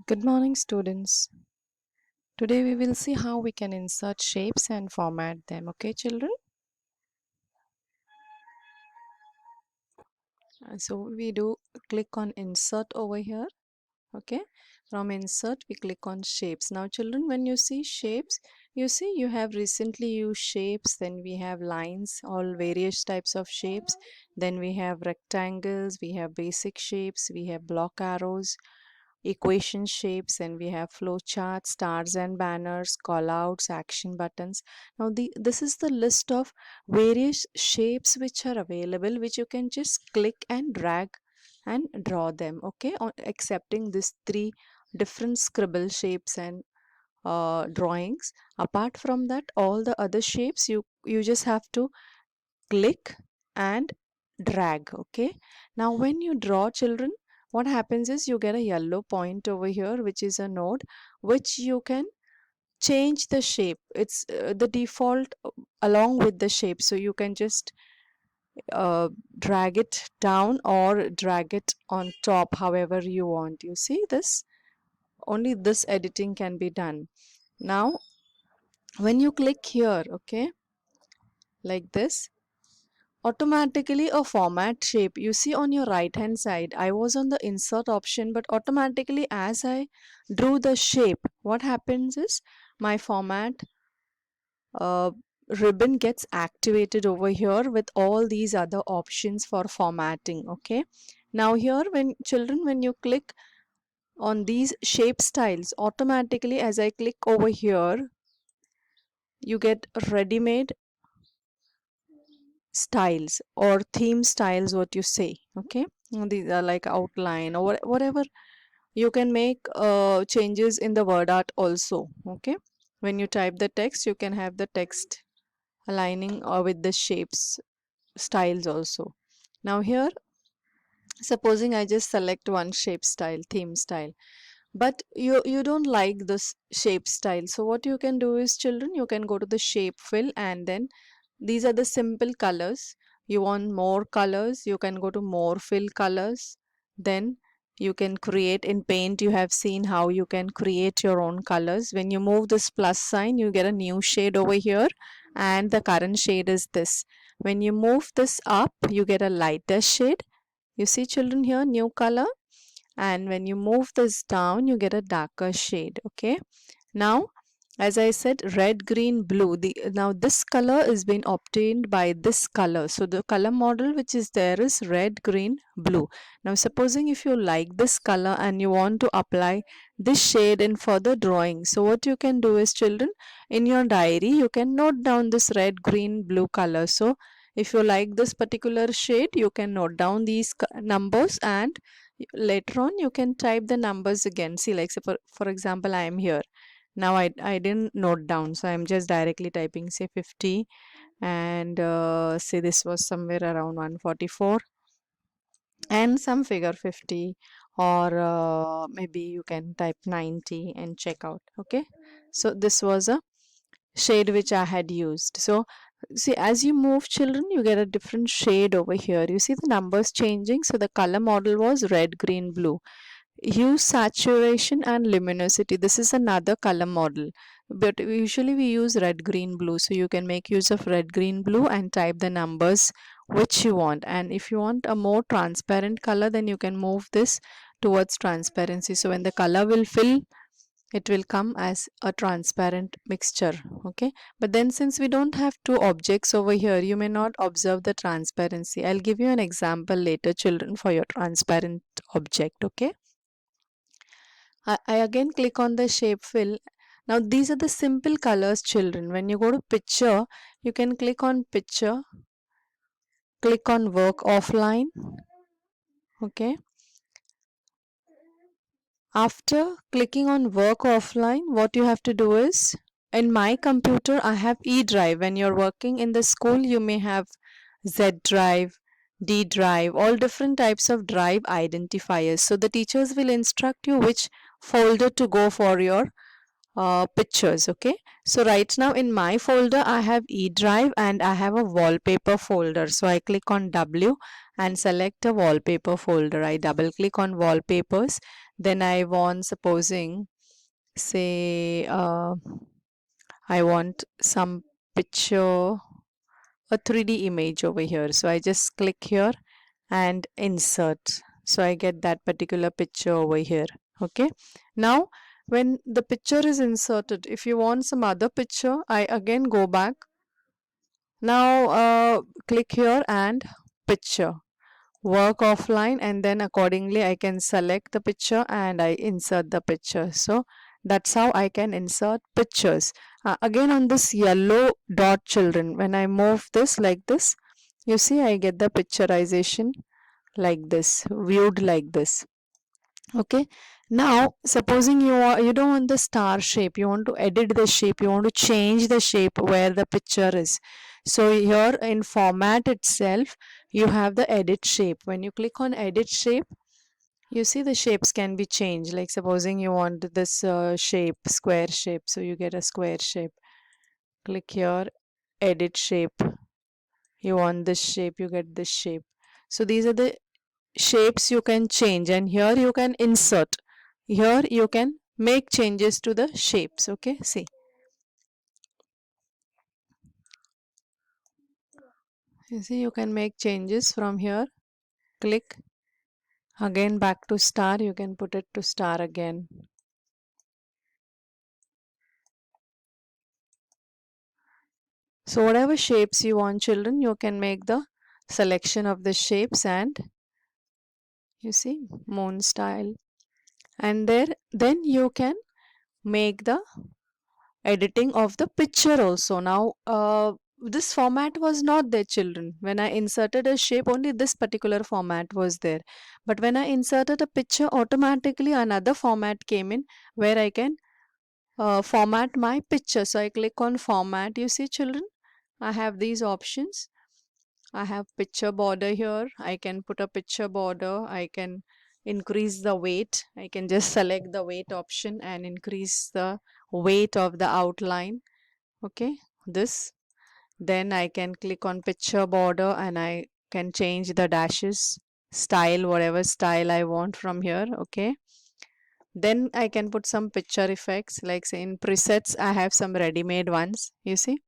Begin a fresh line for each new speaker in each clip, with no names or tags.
Good morning, students. Today we will see how we can insert shapes and format them. Okay, children? So we do click on insert over here. Okay, from insert we click on shapes. Now, children, when you see shapes, you see you have recently used shapes, then we have lines, all various types of shapes, then we have rectangles, we have basic shapes, we have block arrows, equation shapes, and we have flow charts, stars and banners, callouts, action buttons. Now this is the list of various shapes which are available, which you can just click and drag and draw them. Okay, on accepting these three different scribble shapes and drawings. Apart from that, all the other shapes you just have to click and drag. Okay, now when you draw, children, what happens is you get a yellow point over here, which is a node, which you can change the shape. It's the default along with the shape, so you can just drag it down or drag it on top, however you want. You see this, only this editing can be done. Now when you click here, okay, like this, automatically a format shape, you see on your right hand side, I was on the insert option, but automatically as I drew the shape, what happens is my format uh, ribbon gets activated over here with all these other options for formatting. Okay, now here, when children, when you click on these shape styles, automatically as I click over here, you get ready-made styles or theme styles, what you say. Okay, these are like outline or whatever. You can make changes in the word art also. Okay, when you type the text, you can have the text aligning with the shapes styles also. Now here, supposing I just select one shape style, theme style, but you don't like this shape style, so what you can do is, children, you can go to the shape fill, and then these are the simple colors. You want more colors, you can go to more fill colors. Then you can create in paint. You have seen how you can create your own colors. When you move this plus sign, you get a new shade over here, and the current shade is this. When you move this up, you get a lighter shade. You see, children, here new color, and when you move this down, you get a darker shade. Okay, now as I said, red, green, blue, now this color is been obtained by this color, so the color model which is there is red, green, blue. Now supposing if you like this color and you want to apply this shade in further drawing, so what you can do is, children, in your diary you can note down this red, green, blue color. So if you like this particular shade, you can note down these numbers, and later on you can type the numbers again. See, like, so for example, I am here now. I didn't note down, so I'm just directly typing, say, 50, and say this was somewhere around 144 and some figure 50, or maybe you can type 90 and check out. Okay, so this was a shade which I had used. So see, as you move, children, you get a different shade over here. You see the numbers changing. So the color model was red, green, blue. Hue, saturation and luminosity, this is another color model, but usually we use red, green, blue. So you can make use of red, green, blue and type the numbers which you want. And if you want a more transparent color, then you can move this towards transparency. So when the color will fill, it will come as a transparent mixture. Okay, but then since we don't have two objects over here, you may not observe the transparency. I'll give you an example later, children, for your transparent object. Okay, I again click on the shape fill. Now these are the simple colors, children. When you go to picture, you can click on picture, click on work offline. Okay, after clicking on work offline, what you have to do is, in my computer I have E drive. When you're working in the school, you may have Z drive, D drive, all different types of drive identifiers. So the teachers will instruct you which folder to go for your pictures. Okay, so right now in my folder I have E drive and I have a wallpaper folder. So I click on W and select a wallpaper folder. I double click on wallpapers. Then I want, supposing, say, I want some picture, a 3D image over here. So I just click here and insert. So I get that particular picture over here. Okay. Now, when the picture is inserted, if you want some other picture, I again go back. Now, click here and picture. Work offline, and then accordingly I can select the picture and I insert the picture. So that's how I can insert pictures. Again, on this yellow dot, children, when I move this like this, you see I get the picturization like this, viewed like this. Okay. Now, supposing you don't want the star shape, you want to edit the shape, you want to change the shape where the picture is. So here in format itself, you have the edit shape. When you click on edit shape, you see the shapes can be changed. Like supposing you want this shape, square shape, so you get a square shape. Click here, edit shape. You want this shape, you get this shape. So these are the shapes you can change, and here you can insert. Here you can make changes to the shapes. Okay, see, you see you can make changes from here. Click again, back to star, you can put it to star again. So whatever shapes you want, children, you can make the selection of the shapes, and you see moon style, and there then you can make the editing of the picture also. Now, this format was not there, children. When I inserted a shape, only this particular format was there. But when I inserted a picture, automatically another format came in where I can format my picture. So I click on format. You see, children, I have these options. I have picture border here. I can put a picture border. I can increase the weight. I can just select the weight option and increase the weight of the outline. Okay, this. Then I can click on picture border and I can change the dashes, style, whatever style I want from here. Okay, then I can put some picture effects, like say in presets I have some ready-made ones. You see,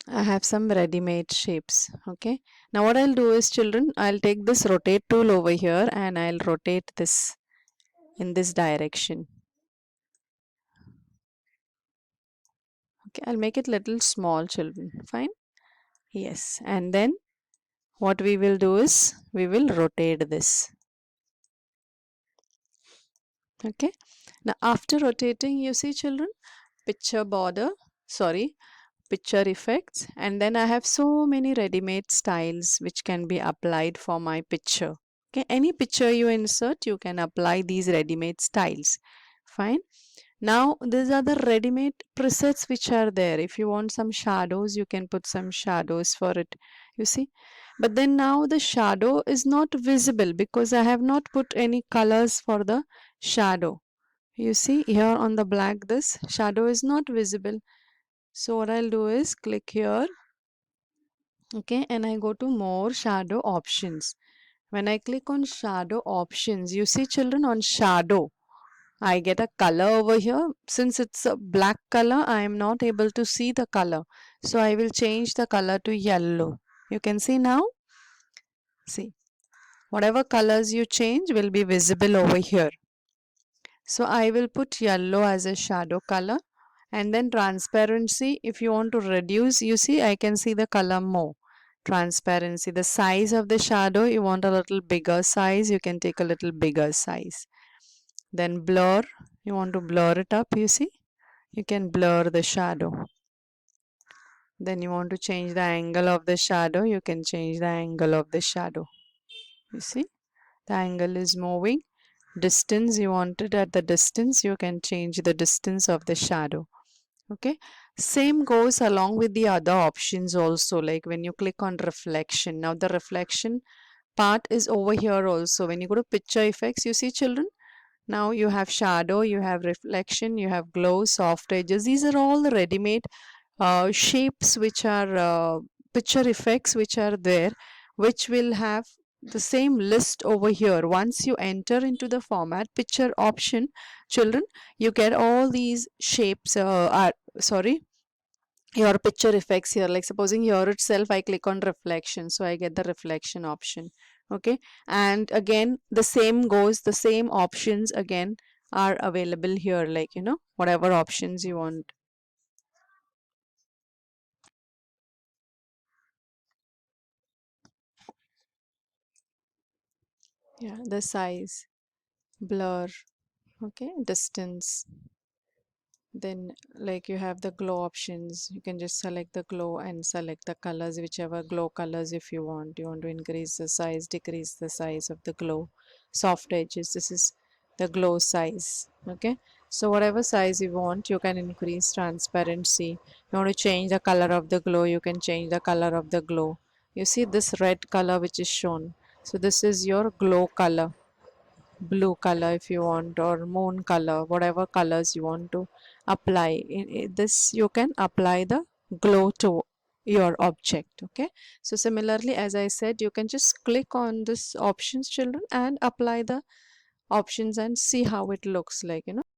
I have some ready-made shapes. Okay, now what I'll do is, children, I'll take this rotate tool over here and I'll rotate this in this direction. Okay, I'll make it little small, children. Fine. Yes, and then what we will do is we will rotate this. Okay, now after rotating, you see, children, picture border, sorry, picture effects, and then I have so many ready-made styles which can be applied for my picture. Okay, any picture you insert, you can apply these ready-made styles. Fine. Now these are the ready-made presets which are there. If you want some shadows, you can put some shadows for it. You see, but then now the shadow is not visible because I have not put any colors for the shadow. You see here on the black, this shadow is not visible. So what I'll do is click here, okay, and I go to more shadow options. When I click on shadow options, you see, children, on shadow, I get a color over here. Since it's a black color, I am not able to see the color. So I will change the color to yellow. You can see now. See, whatever colors you change will be visible over here. So I will put yellow as a shadow color, and then transparency. If you want to reduce, you see I can see the color more. Transparency, the size of the shadow, you want a little bigger size, you can take a little bigger size. Then blur, you want to blur it up, you see, you can blur the shadow. Then you want to change the angle of the shadow, you can change the angle of the shadow. You see, the angle is moving. Distance, you want it at the distance, you can change the distance of the shadow. Okay, same goes along with the other options also. Like when you click on reflection, now the reflection part is over here also. When you go to picture effects, you see, children, now you have shadow, you have reflection, you have glow, soft edges. These are all the ready-made shapes which are picture effects which are there. which will have the same list over here. Once you enter into the format picture option, children, you get all these shapes, sorry, your picture effects here. Like supposing here itself I click on reflection, so I get the reflection option. Okay, and again the same goes, the same options again are available here, like whatever options you want. Yeah, the size, blur, okay, distance. Then like you have the glow options, you can just select the glow and select the colors, whichever glow colors. If you want to increase the size, decrease the size of the glow. Soft edges, this is the glow size. Okay, so whatever size you want, you can increase transparency. You want to change the color of the glow, you can change the color of the glow. You see this red color which is shown, so this is your glow color. Blue color if you want, or moon color, whatever colors you want to apply in this, you can apply the glow to your object. Okay, so similarly as I said, you can just click on this options, children, and apply the options and see how it looks like.